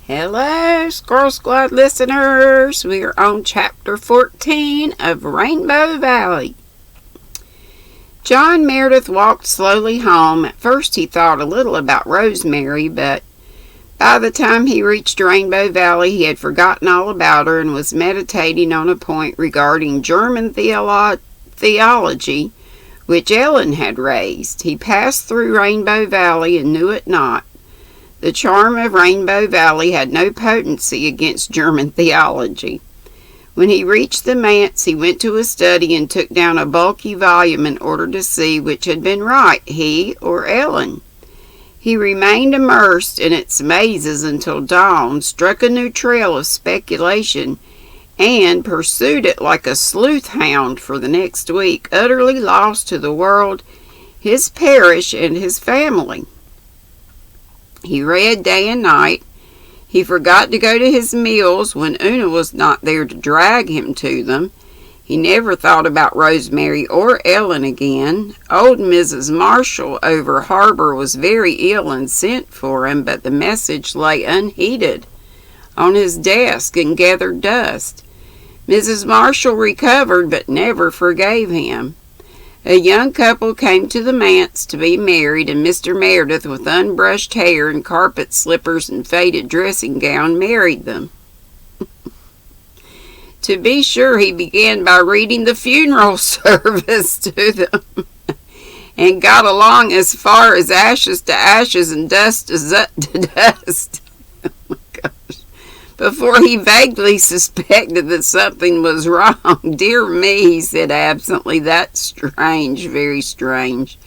Hello, Squirrel Squad listeners. We are on Chapter 14 of Rainbow Valley. John Meredith walked slowly home. At first he thought a little about Rosemary, but by the time he reached Rainbow Valley, he had forgotten all about her and was meditating on a point regarding German theology, which Ellen had raised. He passed through Rainbow Valley and knew it not. The charm of Rainbow Valley had no potency against German theology. When he reached the manse, he went to his study and took down a bulky volume in order to see which had been right, he or Ellen. He remained immersed in its mazes until dawn, struck a new trail of speculation, and pursued it like a sleuth hound for the next week, utterly lost to the world, his parish, and his family. He read day and night. He forgot to go to his meals when Una was not there to drag him to them. He never thought about Rosemary or Ellen again. Old Mrs. Marshall over harbor was very ill and sent for him, but the message lay unheeded on his desk and gathered dust. Mrs. Marshall recovered but never forgave him. A young couple came to the manse to be married, and Mr. Meredith, with unbrushed hair and carpet slippers and faded dressing gown, married them. To be sure, he began by reading the funeral service to them, and got along as far as ashes to ashes and dust to dust. Oh my gosh. Before he vaguely suspected that something was wrong. "Dear me," he said absently, "that's strange, very strange."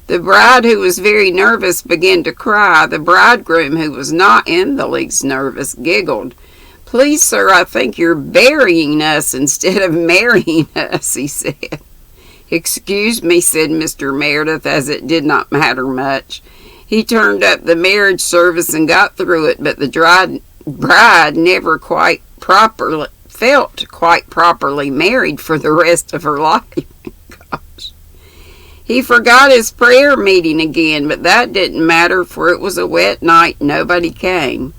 The bride, who was very nervous, began to cry. The bridegroom, who was not in the least nervous, giggled. "Please, sir, I think you're burying us instead of marrying us," he said. "Excuse me," said Mr. Meredith, as it did not matter much. He turned up the marriage service and got through it, but the bride never felt quite properly married for the rest of her life. Gosh. He forgot his prayer meeting again, but that didn't matter, for it was a wet night and nobody came.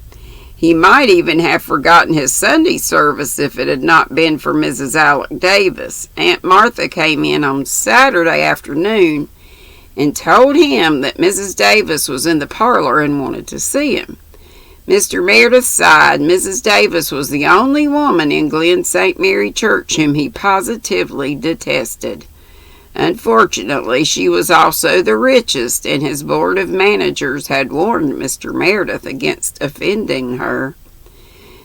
He might even have forgotten his Sunday service if it had not been for Mrs. Alec Davis. Aunt Martha came in on Saturday afternoon and told him that Mrs. Davis was in the parlor and wanted to see him. Mr. Meredith sighed. Mrs. Davis was the only woman in Glen St. Mary Church whom he positively detested. Unfortunately, she was also the richest, and his board of managers had warned Mr. Meredith against offending her.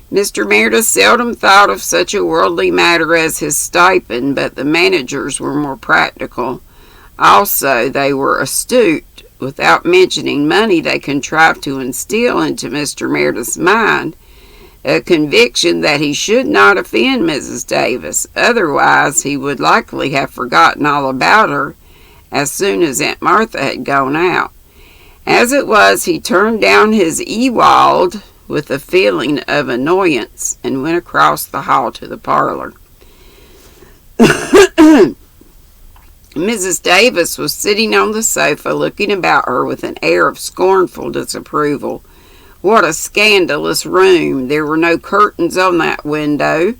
Mr. Meredith seldom thought of such a worldly matter as his stipend, but the managers were more practical. Also, they were astute. Without mentioning money, they contrived to instill into Mr. Meredith's mind a conviction that he should not offend Mrs. Davis. Otherwise, he would likely have forgotten all about her as soon as Aunt Martha had gone out. As it was, he turned down his Ewald with a feeling of annoyance and went across the hall to the parlor. Mrs. Davis was sitting on the sofa, looking about her with an air of scornful disapproval. What a scandalous room! There were no curtains on that window.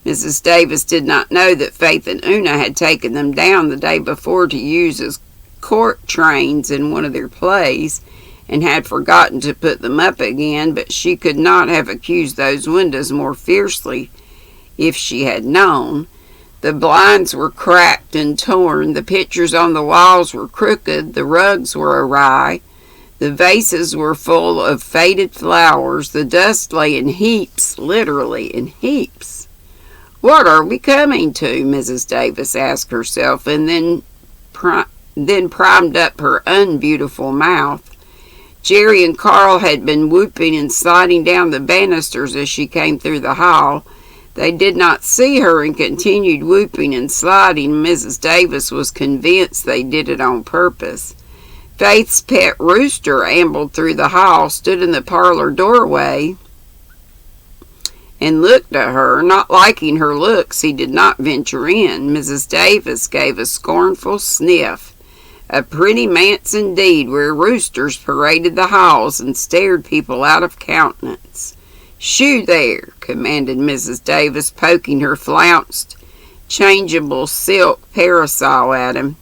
Mrs. Davis did not know that Faith and Una had taken them down the day before to use as court trains in one of their plays, and had forgotten to put them up again, but she could not have accused those windows more fiercely if she had known. The blinds were cracked and torn, the pictures on the walls were crooked, the rugs were awry, the vases were full of faded flowers, the dust lay in heaps, literally in heaps. "What are we coming to?" Mrs. Davis asked herself, and then primed up her unbeautiful mouth. Jerry and Carl had been whooping and sliding down the banisters as she came through the hall. They did not see her and continued whooping and sliding. Mrs. Davis was convinced they did it on purpose. Faith's pet rooster ambled through the hall, stood in the parlor doorway, and looked at her. Not liking her looks, he did not venture in. Mrs. Davis gave a scornful sniff. A pretty manse indeed, where roosters paraded the halls and stared people out of countenance. "Shoo there," commanded Mrs. Davis, poking her flounced, changeable silk parasol at him.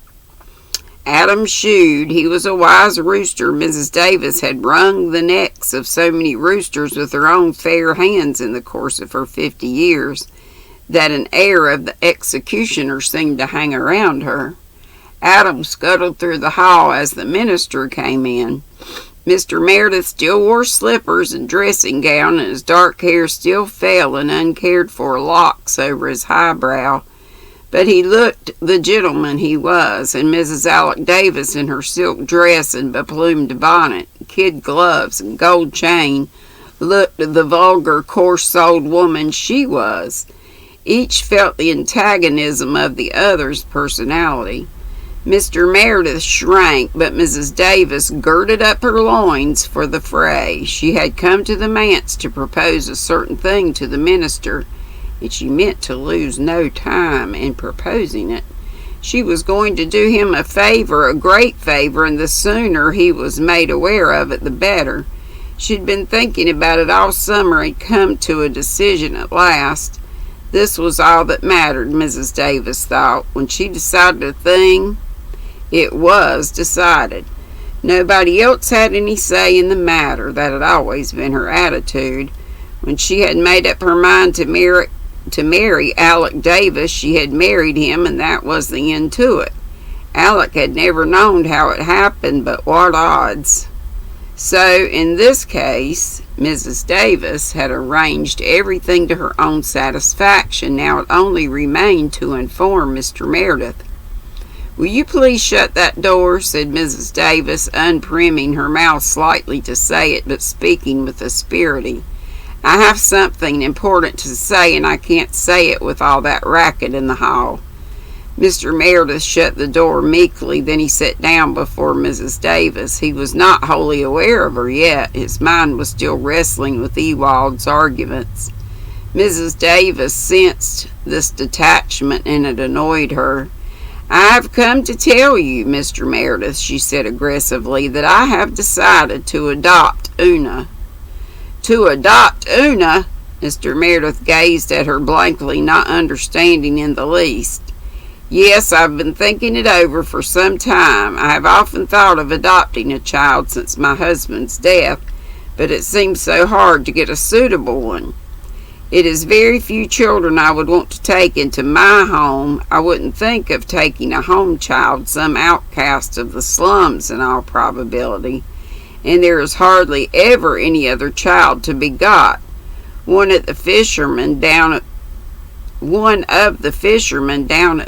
Adam shooed. He was a wise rooster. Mrs. Davis had wrung the necks of so many roosters with her own fair hands in the course of her 50 years that an air of the executioner seemed to hang around her. Adam scuttled through the hall as the minister came in. Mr. Meredith still wore slippers and dressing gown, and his dark hair still fell in uncared-for locks over his high brow. But he looked the gentleman he was, and Mrs. Alec Davis in her silk dress and beplumed bonnet, kid gloves, and gold chain looked the vulgar, coarse-souled woman she was. Each felt the antagonism of the other's personality. Mr. Meredith shrank, but Mrs. Davis girded up her loins for the fray. She had come to the manse to propose a certain thing to the minister, and she meant to lose no time in proposing it. She was going to do him a favor, a great favor, and the sooner he was made aware of it, the better. She'd been thinking about it all summer and come to a decision at last. This was all that mattered, Mrs. Davis thought. When she decided a thing, it was decided. Nobody else had any say in the matter. That had always been her attitude. When she had made up her mind to marry Alec Davis, she had married him, and that was the end to it. Alec had never known how it happened, but what odds? So, in this case, Mrs. Davis had arranged everything to her own satisfaction. Now it only remained to inform Mr. Meredith. "Will you please shut that door?" said Mrs. Davis, unprimming her mouth slightly to say it, but speaking with asperity. "I have something important to say, and I can't say it with all that racket in the hall." Mr. Meredith shut the door meekly. Then he sat down before Mrs. Davis. He was not wholly aware of her yet. His mind was still wrestling with Ewald's arguments. Mrs. Davis sensed this detachment, and it annoyed her. "I've come to tell you, Mr. Meredith," she said aggressively, "that I have decided to adopt Una." "To adopt Una?" Mr. Meredith gazed at her blankly, not understanding in the least. "Yes, I've been thinking it over for some time. I have often thought of adopting a child since my husband's death, but it seems so hard to get a suitable one. It is very few children I would want to take into my home. I wouldn't think of taking a home child, some outcast of the slums in all probability, and there is hardly ever any other child to be got. One of the fishermen down at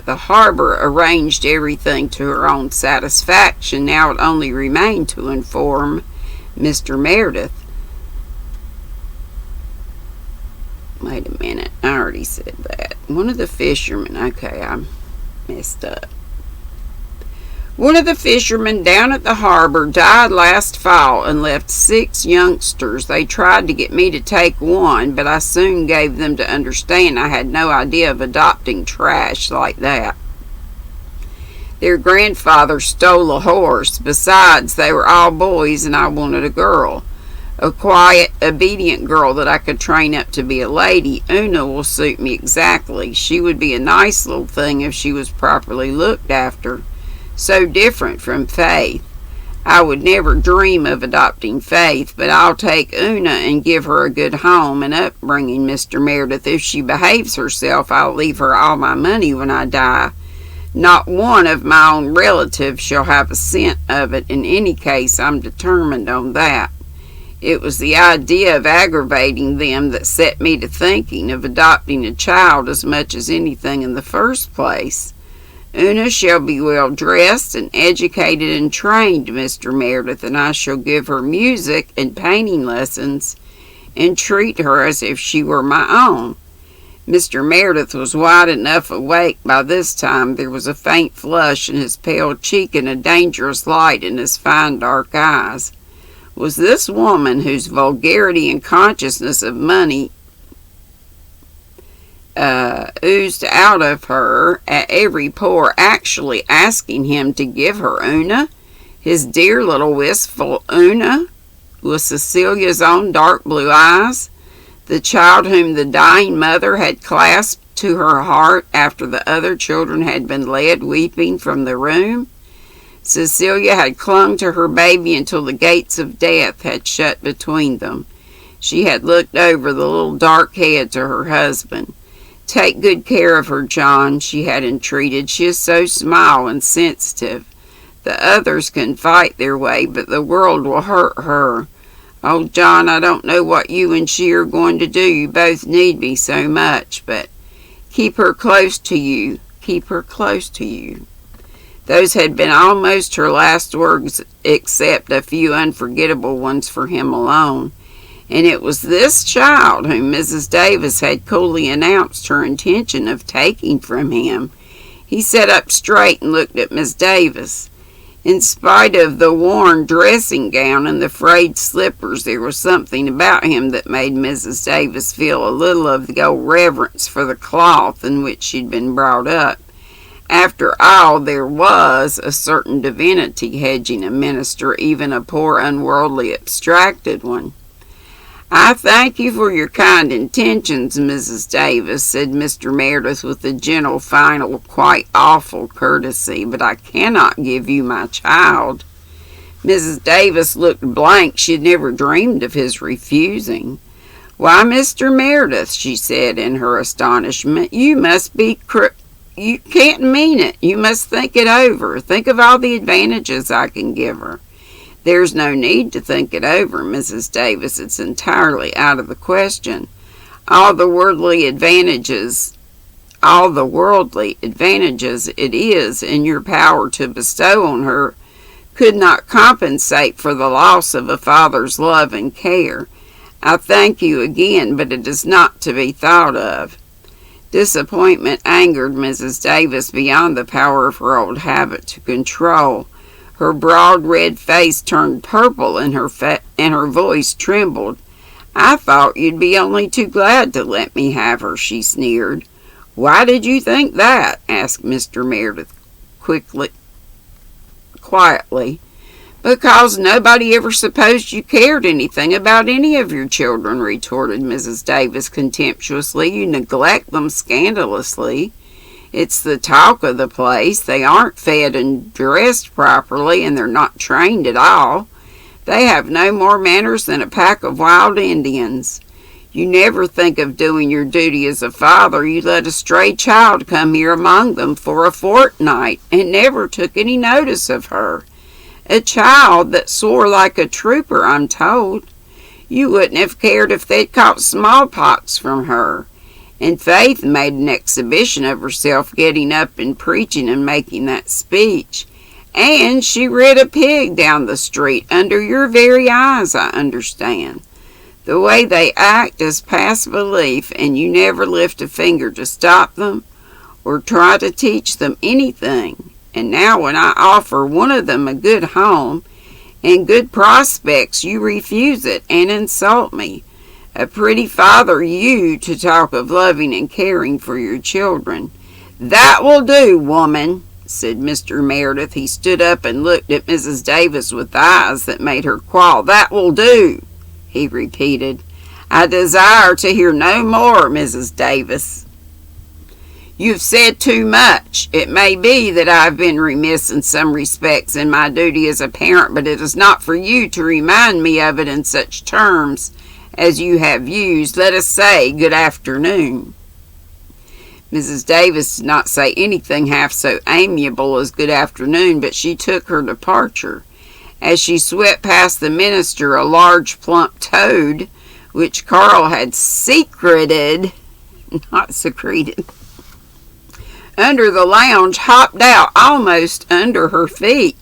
the harbor arranged everything to her own satisfaction. Now it only remained to inform Mr. Meredith." Wait a minute, I already said that. One of the fishermen, okay, I messed up. "One of the fishermen down at the harbor died last fall and left 6 youngsters. They tried to get me to take one, but I soon gave them to understand I had no idea of adopting trash like that. Their grandfather stole a horse. Besides, they were all boys and I wanted a girl. A quiet, obedient girl that I could train up to be a lady. Una will suit me exactly. She would be a nice little thing if she was properly looked after. So different from Faith. I would never dream of adopting Faith, but I'll take Una and give her a good home and upbringing, Mr. Meredith. If she behaves herself, I'll leave her all my money when I die. Not one of my own relatives shall have a cent of it. In any case, I'm determined on that. It was the idea of aggravating them that set me to thinking of adopting a child as much as anything in the first place. Una shall be well dressed and educated and trained, Mr. Meredith, and I shall give her music and painting lessons and treat her as if she were my own." Mr. Meredith was wide enough awake by this time. There was a faint flush in his pale cheek and a dangerous light in his fine dark eyes. Was this woman, whose vulgarity and consciousness of money oozed out of her at every pore, actually asking him to give her Una, his dear little wistful Una, with Cecilia's own dark blue eyes? the child whom the dying mother had clasped to her heart after the other children had been led weeping from the room? Cecilia had clung to her baby until the gates of death had shut between them. She had looked over the little dark head to her husband. "Take good care of her, John," she had entreated. "She is so small and sensitive. The others can fight their way, but the world will hurt her. Oh, John, I don't know what you and she are going to do. You both need me so much, but keep her close to you. Keep her close to you." Those had been almost her last words, except a few unforgettable ones for him alone. And it was this child whom Mrs. Davis had coolly announced her intention of taking from him. He sat up straight and looked at Miss Davis. In spite of the worn dressing gown and the frayed slippers, there was something about him that made Mrs. Davis feel a little of the old reverence for the cloth in which she'd been brought up. After all, there was a certain divinity hedging a minister, even a poor, unworldly, abstracted one. "I thank you for your kind intentions, Mrs. Davis," said Mr. Meredith with a gentle, final, quite awful courtesy, "but I cannot give you my child." Mrs. Davis looked blank. She had never dreamed of his refusing. "Why, Mr. Meredith," she said in her astonishment, "you must be you can't mean it. You must think it over. Think of all the advantages I can give her." "There's no need to think it over, Mrs. Davis. It's entirely out of the question. All the worldly advantages it is in your power to bestow on her could not compensate for the loss of a father's love and care. I thank you again, but it is not to be thought of." Disappointment angered Mrs. Davis beyond the power of her old habit to control. Her broad red face turned purple and her voice trembled. "I thought you'd be only too glad to let me have her," she sneered. "Why did you think that?" asked Mr. Meredith quietly. "Because nobody ever supposed you cared anything about any of your children," retorted Mrs. Davis contemptuously. "You neglect them scandalously. It's the talk of the place. They aren't fed and dressed properly, and they're not trained at all. They have no more manners than a pack of wild Indians. You never think of doing your duty as a father. You let a stray child come here among them for a fortnight, and never took any notice of her. A child that swore like a trooper, I'm told. You wouldn't have cared if they'd caught smallpox from her. And Faith made an exhibition of herself getting up and preaching and making that speech. And she rid a pig down the street under your very eyes, I understand. The way they act is past belief, and you never lift a finger to stop them or try to teach them anything. And now when I offer one of them a good home and good prospects, you refuse it and insult me. A pretty father you, to talk of loving and caring for your children." "That will do, woman," said Mr. Meredith. He stood up and looked at Mrs. Davis with eyes that made her quail. "That will do," he repeated. "I desire to hear no more, Mrs. Davis. You've said too much. It may be that I have been remiss in some respects in my duty as a parent, but it is not for you to remind me of it in such terms as you have used. Let us say good afternoon." Mrs. Davis did not say anything half so amiable as good afternoon, but she took her departure. As she swept past the minister, a large plump toad, which Carl had secreted, under the lounge, hopped out almost under her feet.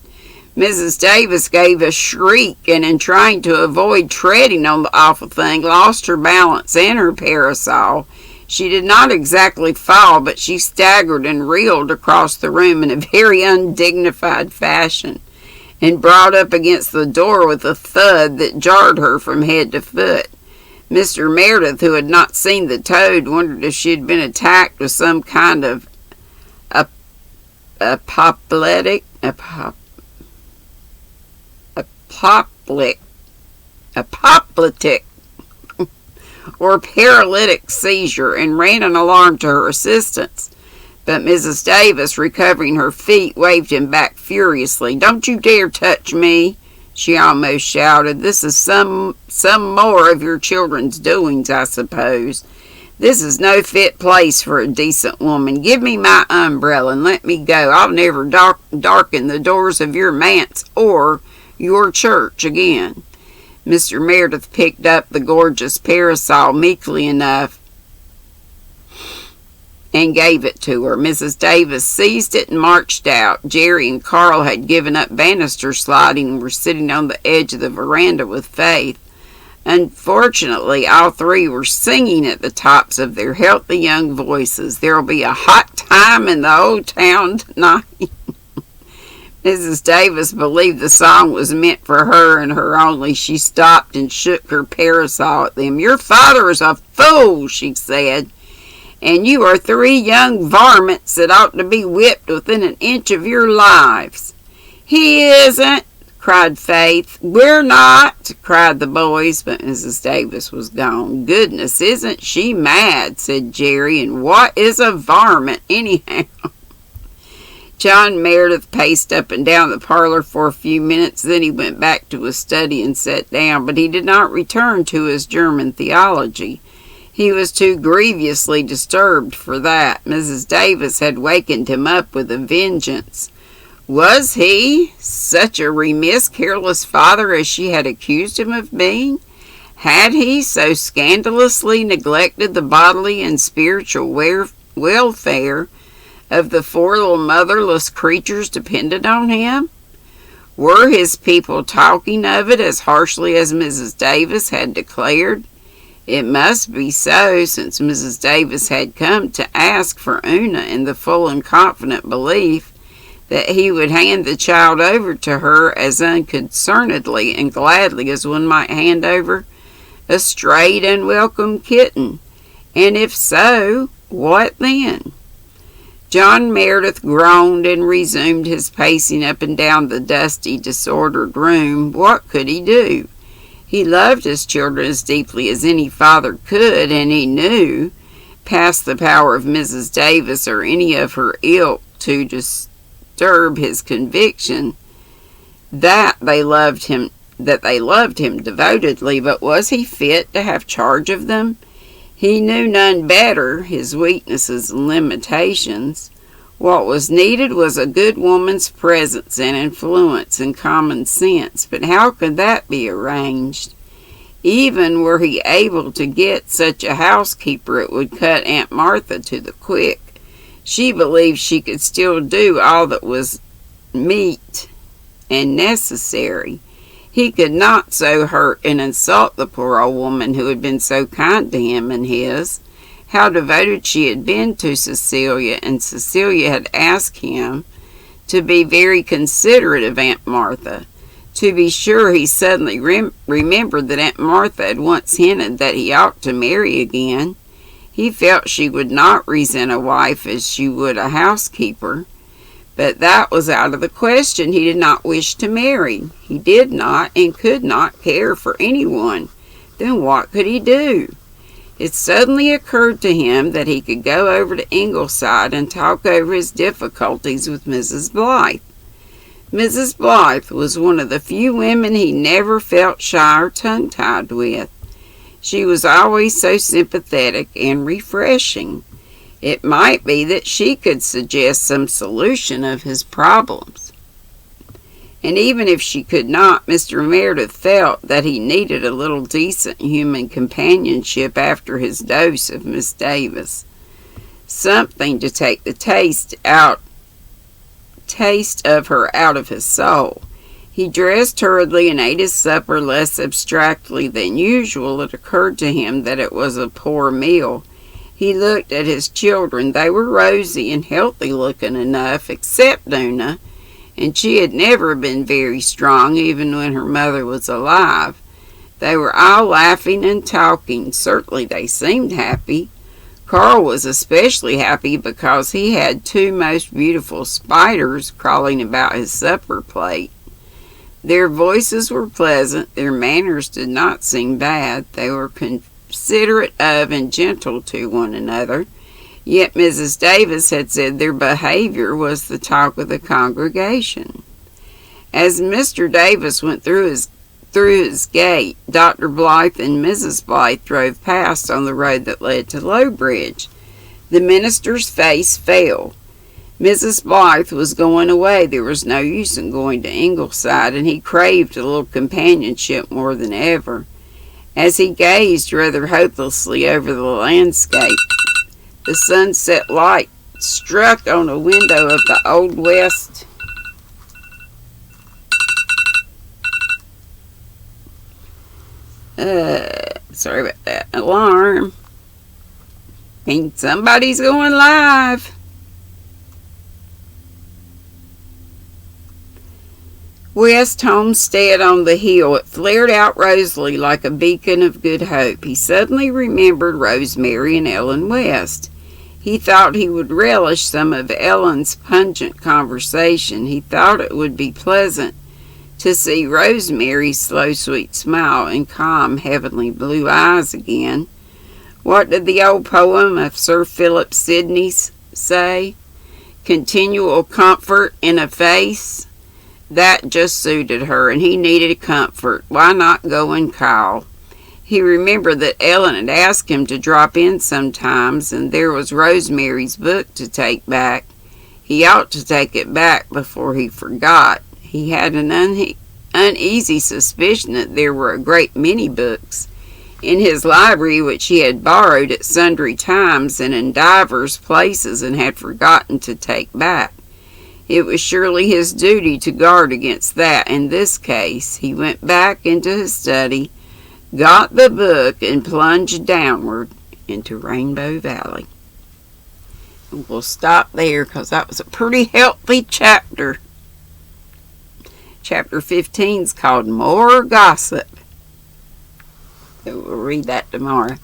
Mrs. Davis gave a shriek, and in trying to avoid treading on the awful thing, lost her balance and her parasol. She did not exactly fall, but she staggered and reeled across the room in a very undignified fashion, and brought up against the door with a thud that jarred her from head to foot. Mr. Meredith, who had not seen the toad, wondered if she had been attacked with some kind of apoplectic or paralytic seizure and ran an alarm to her assistance. But Mrs. Davis, recovering her feet, waved him back furiously. "Don't you dare touch me," she almost shouted. "This is some more of your children's doings, I suppose. This is no fit place for a decent woman. Give me my umbrella and let me go. I'll never darken the doors of your manse or your church again." Mr. Meredith picked up the gorgeous parasol meekly enough and gave it to her. Mrs. Davis seized it and marched out. Jerry and Carl had given up banister sliding and were sitting on the edge of the veranda with Faith. Unfortunately, all three were singing at the tops of their healthy young voices. "There'll be a hot time in the old town tonight." Mrs. Davis believed the song was meant for her and her only. She stopped and shook her parasol at them. "Your father is a fool," she said, "and you are three young varmints that ought to be whipped within an inch of your lives." "He isn't," cried Faith. "We're not," cried the boys, but Mrs. Davis was gone. "Goodness, isn't she mad?" said Jerry. "And what is a varmint, anyhow?" John Meredith paced up and down the parlor for a few minutes. Then he went back to his study and sat down, but he did not return to his German theology. He was too grievously disturbed for that. Mrs. Davis had wakened him up with a vengeance. Was he such a remiss, careless father as she had accused him of being? Had he so scandalously neglected the bodily and spiritual welfare of the four little motherless creatures dependent on him? Were his people talking of it as harshly as Mrs. Davis had declared? It must be so, since Mrs. Davis had come to ask for Una in the full and confident belief that he would hand the child over to her as unconcernedly and gladly as one might hand over a strayed and welcome kitten. And if so, what then? John Meredith groaned and resumed his pacing up and down the dusty, disordered room. What could he do? He loved his children as deeply as any father could, and he knew, past the power of Mrs. Davis or any of her ilk to disturb his conviction, that they loved him devotedly. But was he fit to have charge of them? He knew none better his weaknesses and limitations. What was needed was a good woman's presence and influence and common sense. But how could that be arranged? Even were he able to get such a housekeeper, it would cut Aunt Martha to the quick. She believed she could still do all that was meet and necessary. He could not so hurt and insult the poor old woman who had been so kind to him and his. How devoted she had been to Cecilia, and Cecilia had asked him to be very considerate of Aunt Martha. To be sure, he suddenly remembered that Aunt Martha had once hinted that he ought to marry again. He felt she would not resent a wife as she would a housekeeper. But that was out of the question. He did not wish to marry. He did not and could not care for anyone. Then what could he do? It suddenly occurred to him that he could go over to Ingleside and talk over his difficulties with Mrs. Blythe. Mrs. Blythe was one of the few women he never felt shy or tongue-tied with. She was always so sympathetic and refreshing. It might be that she could suggest some solution of his problems. And even if she could not, Mr. Meredith felt that he needed a little decent human companionship after his dose of Miss Davis. Something to take the taste of her out of his soul. He dressed hurriedly and ate his supper less abstractly than usual. It occurred to him that it was a poor meal. He looked at his children. They were rosy and healthy looking enough, except Una, and she had never been very strong, even when her mother was alive. They were all laughing and talking. Certainly they seemed happy. Carl was especially happy because he had two most beautiful spiders crawling about his supper plate. Their voices were pleasant. Their manners did not seem bad. They were considerate of and gentle to one another. Yet Mrs. Davis had said their behavior was the talk of the congregation. As Mr. Davis went through his gate, Dr. Blythe and Mrs. Blythe drove past on the road that led to Lowbridge. The minister's face fell. Mrs. Blythe was going away. There was no use in going to Ingleside, and he craved a little companionship more than ever. As he gazed rather hopelessly over the landscape, the sunset light struck on a window of the Old West sorry about that alarm. Think somebody's going live. West Homestead on the hill. It flared out rosily like a beacon of good hope. He suddenly remembered Rosemary and Ellen West. He thought he would relish some of Ellen's pungent conversation. He thought it would be pleasant to see Rosemary's slow, sweet smile and calm, heavenly blue eyes again. What did the old poem of Sir Philip Sidney say? Continual comfort in a face. That just suited her, and he needed comfort. Why not go and call? He remembered that Ellen had asked him to drop in sometimes, and there was Rosemary's book to take back. He ought to take it back before he forgot. He had an uneasy suspicion that there were a great many books in his library which he had borrowed at sundry times and in divers places and had forgotten to take back. It was surely his duty to guard against that. In this case, he went back into his study, got the book, and plunged downward into Rainbow Valley. And we'll stop there because that was a pretty healthy chapter. Chapter 15 is called More Gossip. So we'll read that tomorrow.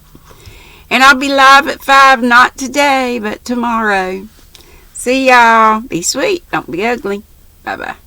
And I'll be live at 5, not today, but tomorrow. See y'all. Be sweet. Don't be ugly. Bye-bye.